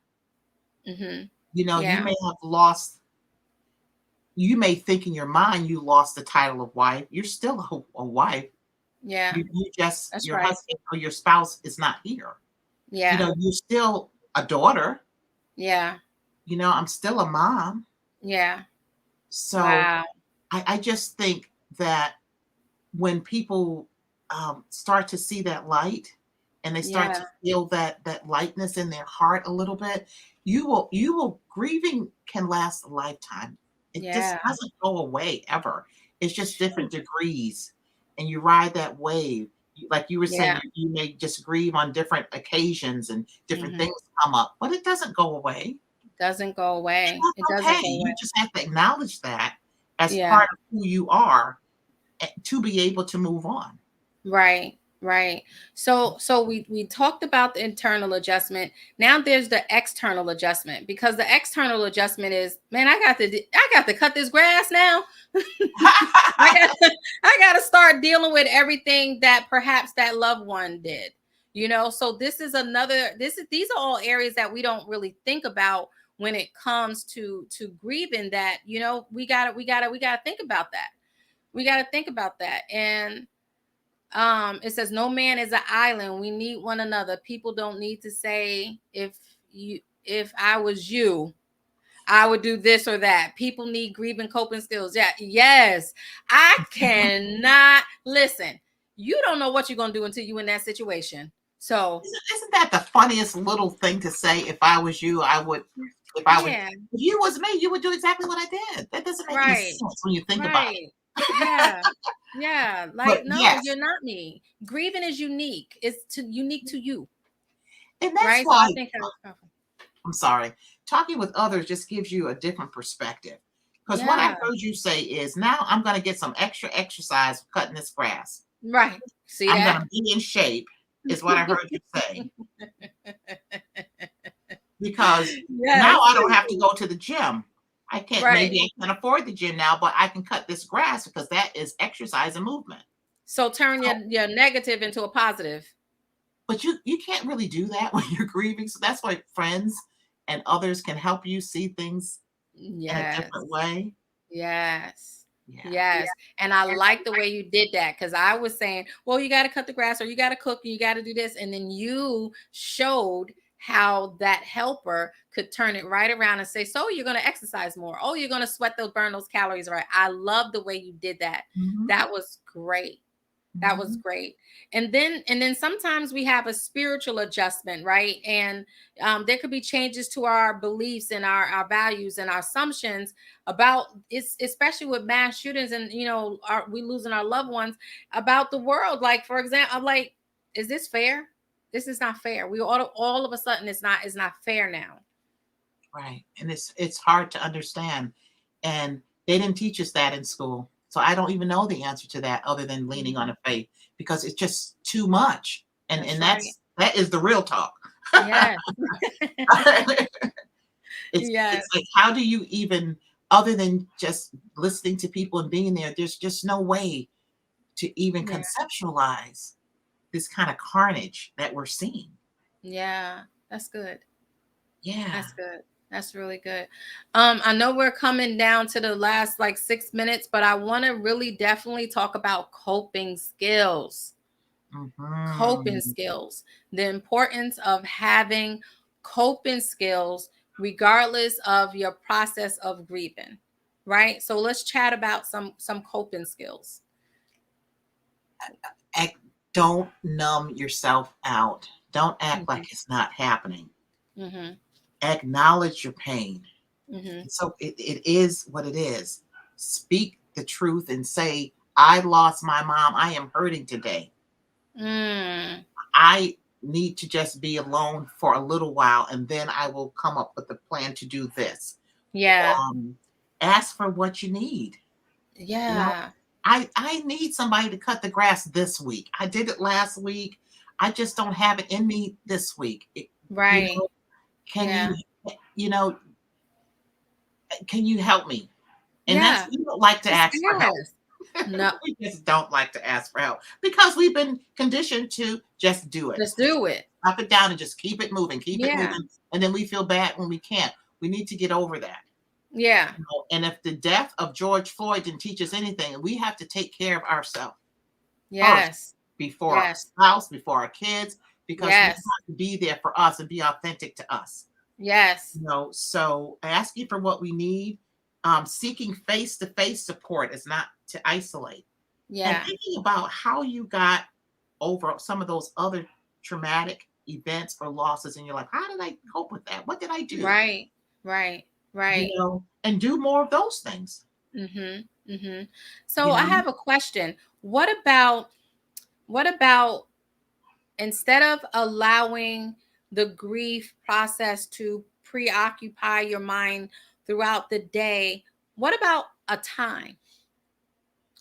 Mhm. You Yeah. may have lost you may think in your mind you lost the title of wife. You're still a wife. Yeah. You just That's your right. husband or your spouse is not here. Yeah. You're still a daughter. Yeah. I'm still a mom. Yeah. So Wow. I just think that when people start to see that light and they start Yeah. to feel that lightness in their heart a little bit, you will grieving can last a lifetime. It just Yeah. doesn't go away ever. It's just different degrees, and you ride that wave. Like you were saying, Yeah. you may just grieve on different occasions and different Hmm. things come up, but it doesn't go away. Doesn't go And away. It that's doesn't okay. go away. You just have to acknowledge that as Yeah. part of who you are, to be able to move on. Right, right. So we talked about the internal adjustment. Now there's the external adjustment, because the external adjustment is, man, I got to cut this grass now. I got to start dealing with everything that perhaps that loved one did. So this is another these are all areas that we don't really think about when it comes to grieving, that we got to think about that. We got to think about that. And it says no man is an island, we need one another. People don't need to say, if I was you, I would do this or that. People need grieving coping skills. Yeah, yes. I cannot listen. You don't know what you're gonna do until you in that situation. So Isn't that the funniest little thing to say? If I was you, I would. If I would, yeah, if you was me, you would do exactly what I did. That doesn't make any right, sense when you think about it. right. Yeah, yeah. But Like, no, yes, you're not me. Grieving is unique. It's unique to you, and that's right? So I why think that's powerful. I'm sorry. Talking with others just gives you a different perspective. Because what I Yeah, heard you say is, now I'm going to get some extra exercise cutting this grass. right. See I'm going that? to be in shape, is what I heard you say. Because now Yes. I don't have to go to the gym. I can't, Right. maybe I can't afford the gym now, but I can cut this grass because that is exercise and movement. So turn So, your negative into a positive. but you can't really do that when you're grieving. So that's why friends and others can help you see things in a Yes. different way. Yes. Yeah. Yes. And I like the way you did that, because I was saying, well, you got to cut the grass, or you got to cook, and you got to do this. And then you showed how that helper could turn it right around and say, so you're going to exercise more. Oh, you're going to sweat those, burn those calories. Right. I love the way you did that. Mhm, That was great. That was mhm. great. And then sometimes we have a spiritual adjustment, right? And there could be changes to our beliefs and our values and our assumptions about it's, especially with mass shootings, and we losing our loved ones, about the world. Like, for example, I'm like, is this fair? This is not fair. We all of a sudden, it's not fair now. Right. And it's hard to understand. And they didn't teach us that in school. So I don't even know the answer to that other than leaning on Mhm. a faith, because it's just too much. And That's and right. that is the real talk. Yes. It's Yes. like, how do you even, other than just listening to people and being there, there's just no way to even Yeah. conceptualize this kind of carnage that we're seeing. Yeah. That's good. Yeah. That's good. That's really good. I know we're coming down to the last like 6 minutes, but I want to really definitely talk about coping skills. Coping Mhm. skills. The importance of having coping skills regardless of your process of grieving. Right? So let's chat about some coping skills. Act, don't numb yourself out. Don't act Mhm. like it's not happening. Mhm. Acknowledge your pain. Mhm. So it is what it is. Speak the truth and say, I lost my mom. I am hurting today. Mm. I need to just be alone for a little while, and then I will come up with a plan to do this. Yeah. Um, ask for what you need. You know, Yeah. I need somebody to cut the grass this week. I did it last week. I just don't have it in me this week. You Right. know, can you, Yeah. you know, can you help me? And that's, Yeah. we don't like to Just ask for help. ask. No, We just don't like to ask for help because we've been conditioned to just do it. just do it. Up it down and just keep it Yeah. moving. And then we feel bad when we can't. We need to get over that. Yeah. You know? And if the death of George Floyd didn't teach us anything, we have to take care of ourselves first, Yes. before our Yes. spouse, before our kids, because we Yes. have to be there for us and be authentic to us. Yes. So asking for what we need, seeking face-to-face support is not to isolate. And Yeah. thinking about how you got over some of those other traumatic events or losses in your life. How did I cope with that? What did I do? Right. Right. You Right. know, and do more of those things. Mm-hmm. Mm-hmm. So You I know, have a question. What about instead of allowing the grief process to preoccupy your mind throughout the day, what about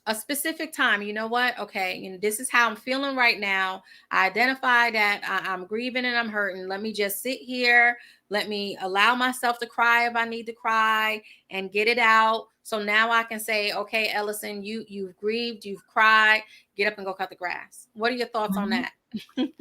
a specific time? You know what? Okay, this is how I'm feeling right now. I identify that I'm grieving and I'm hurting. Let me just sit here. Let me allow myself to cry if I need to cry and get it out. So now I can say, okay, Ellison, you've grieved, you've cried. Get up and go cut the grass. What are your thoughts on mhm. that?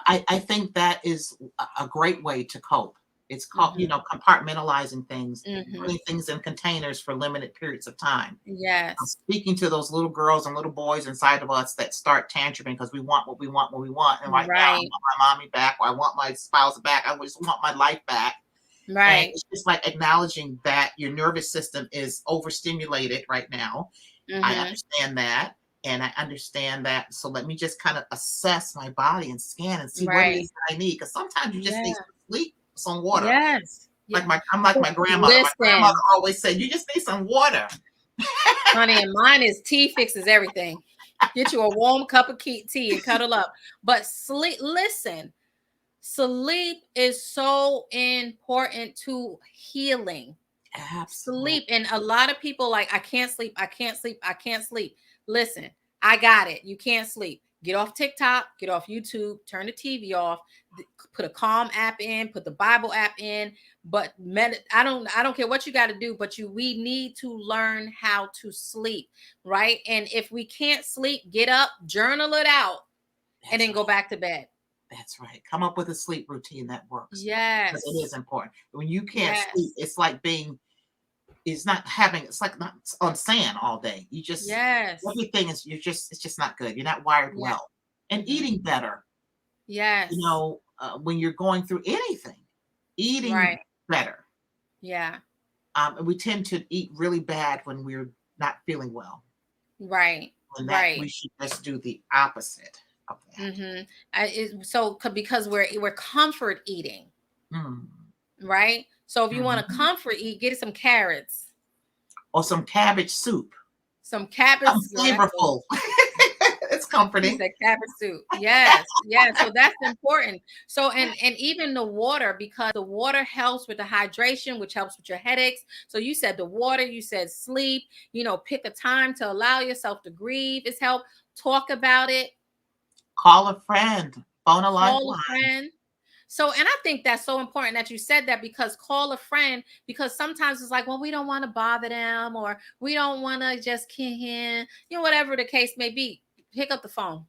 I think that is a great way to cope. It's called, Hmm. compartmentalizing things, Hmm. putting things in containers for limited periods of time. I'm Yes. speaking to those little girls and little boys inside of us that start tantruming because we want what we want, what we want. And right now, I Right. want my mommy back, or I want my spouse back. I just want my life back. And Right. it's just like acknowledging that your nervous system is overstimulated right now. I Hmm. understand that. And I understand that. So let me just kind of assess my body and scan and see what it Right. is that I need. Because sometimes you just need Yeah. some sleep, some water. Yes. Yeah. I'm like my grandmother. My grandmother Listen, always said, "You just need some water." honey, and mine is tea fixes everything. Get you a warm cup of tea and cuddle up. But sleep, listen, sleep is so important to healing. Absolutely. Sleep. And a lot of people like, I can't sleep. I can't sleep. I can't sleep. Listen, I got it. You can't sleep. Get off TikTok, get off YouTube, turn the TV off, put a calm app in, put the Bible app in. But I don't care what you got to do, but we need to learn how to sleep, right? And if we can't sleep, get up, journal it out, and That's then go right. back to bed. That's right. Come up with a sleep routine that works because it is Yes. important. When you can't sleep, Yes. it's like it's not having, it's like not on sand all day. You just, Yes. everything is, it's just not good. You're not wired Yeah. well. And Hmm. eating better, Yes. when you're going through anything, eating Right. better. Yeah. And we tend to eat really bad when we're not feeling well. Right. And that we Right. should just do the opposite of that. Mm-hmm. Because we're comfort eating, Mm. right? So if you want to Mhm. comfort eat, get some carrots, Or some cabbage soup. some cabbage. Something Girl, that's good. flavorful. It's She comforting. said cabbage soup. Yes, yes. So that's important. So and even the water, because the water helps with the hydration, which helps with your headaches. So you said the water, you said sleep. Pick a time to allow yourself to grieve. It's help. Talk about it. Call a friend. Phone a Call a lifeline. friend. So, and I think that's so important that you said that, because call a friend, because sometimes it's like, well, we don't want to bother them, or we don't want to just kid him, whatever the case may be. Pick up the phone,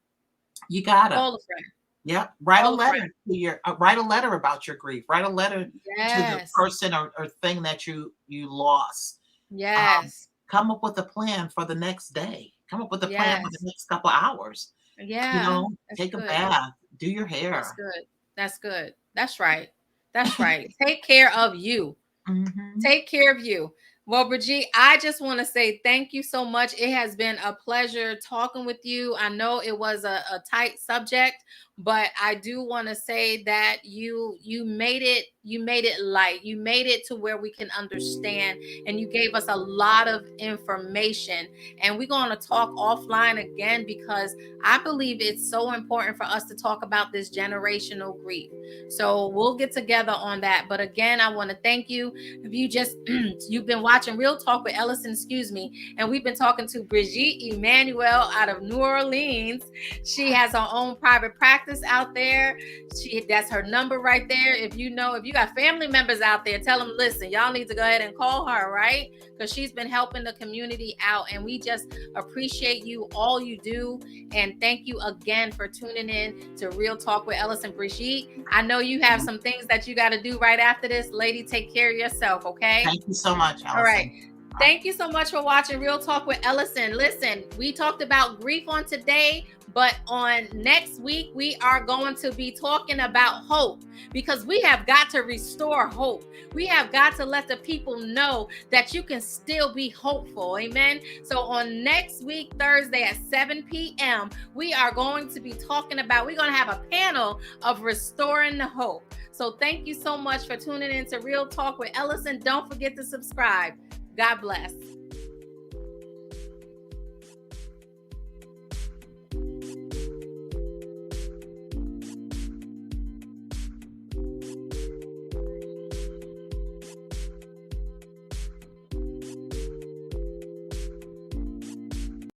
You gotta. call a friend, Yep. Write a call a letter friend. to write a letter about your grief. Write a letter to the Yes, person or thing that you lost. Um, yes, come up with a plan for the next day. Come up with a plan for the yes. next couple hours. Yeah, that's Take a good. bath, do your That's hair. good. That's good. That's right. That's right. Take care of you. Mhm. Take care of you. Well, Brigitte, I just want to say thank you so much. It has been a pleasure talking with you. I know it was a tight subject, but I do want to say that you made it light. You made it to where we can understand, and you gave us a lot of information. And we're going to talk offline again, because I believe it's so important for us to talk about this generational grief. So we'll get together on that. But again, I want to thank you. If you just you've been watching Real Talk with Ellison, excuse me, and we've been talking to Brigitte Emmanuel out of New Orleans. She has her own private practice out there. That's her number right there. If you got family members out there, tell them, listen, y'all need to go ahead and call her, right? Because she's been helping the community out, and we just appreciate you, all you do. And thank you again for tuning in to Real Talk with Ellison. Brigitte, I know you have some things that you got to do right after this. Lady, take care of yourself, okay? Thank you so much, All right. Allison. Thank you so much for watching Real Talk with Ellasin. Listen, we talked about grief on today, but on next week, we are going to be talking about hope, because we have got to restore hope. We have got to let the people know that you can still be hopeful. Amen. So on next week, Thursday at 7 p.m., we are going to be talking about, we're going to have a panel of restoring the hope. So thank you so much for tuning in to Real Talk with Ellasin. Don't forget to subscribe. God bless.